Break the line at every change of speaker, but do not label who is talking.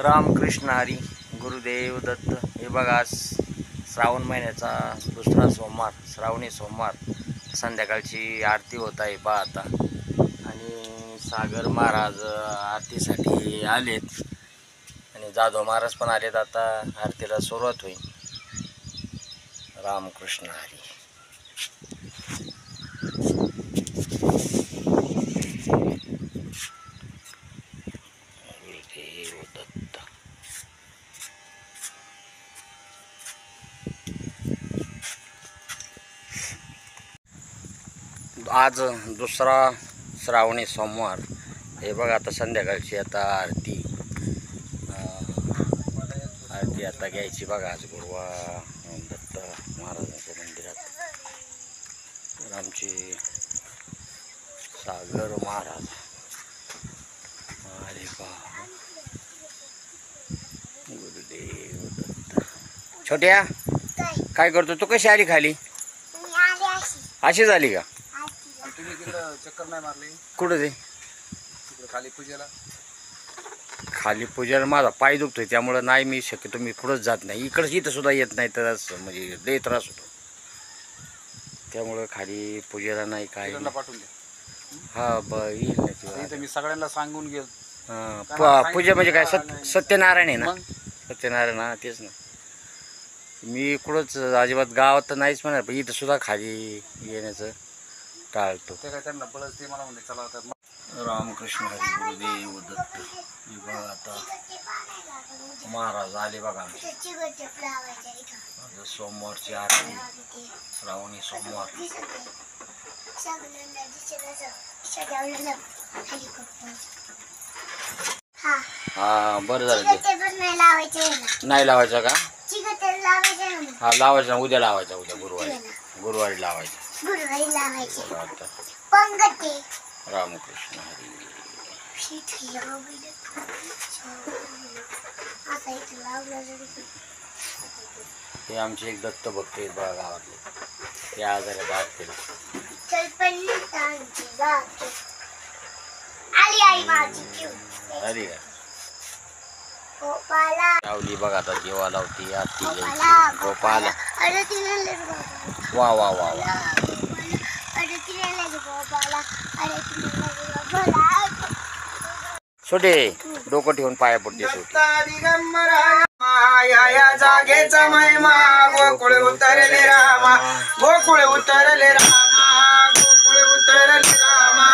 रामकृष्ण हरी, गुरुदेव दत्त. हे बघा, आज श्रावण महिन्याचा दुसरा सोमवार, श्रावणी सोमवार, संध्याकाळची आरती होत आहे पहा आता. आणि सागर महाराज आरतीसाठी आलेत आणि जाधव महाराज पण आलेत. आता आरतीला सुरुवात होईल. रामकृष्ण हरी. गुरुदेव दत्त. आज दुसरा श्रावणी सोमवार. हे बघा, आता संध्याकाळची आता आरती आता घ्यायची बघा. आज गुरुवार दत्त महाराजांच्या मंदिरात. तर आमचे सागर महाराज अरे बा. गुरुदेव दत्त. छोट्या काय करतो तू? कशी आली खाली? अशी झाली का?
चक्कर नाही मारली
कुठं ते
खाली पूजेला?
खाली पूजेला माझा पाय दुखतोय, त्यामुळं नाही मी शक्यतो मी पुढंच जात नाही. इकडंच इथं सुद्धा येत नाही, तर म्हणजे लय त्रास होतो. त्यामुळं खाली पूजेला नाही काय
पाठवून द्या.
हा येईल ना.
मी सगळ्यांना सांगून गेलो.
पूजा म्हणजे काय? सत्यनारायण आहे ना? सत्यनारायण, हा तेच ना. मी कुठंच अजिबात गावात तर नाहीच म्हणा, पण इथं सुद्धा खाली येण्याचं टाळतो.
ते काय त्यांना बळच ते मला म्हणले चला आता.
रामकृष्ण हरी, गुरुदेव दत्त. हे बघा, आता महाराज आले बघा. आज सोमवारची आरती, श्रावणी सोमवार. हा बरं झालं. नाही लावायचं का? हा लावायचा, उद्या लावायचा. उद्या गुरुवारी लावायचा. रामकृष्ण हरी. हे आमचे एक दत्त भक्त आहेत बघा गावातले. ते आजारी बाहेर केले. अरे लावली बघा, आता देवा लावती आरती घ्यायची. गोपाला वा वा वा वा. छोटे डोकं ठेवून पाया पडते.
जागेचा महिमा गोकुळ उतरले रामा, गोकुळ उतरले रामा, गोकुळ उतरले रामा.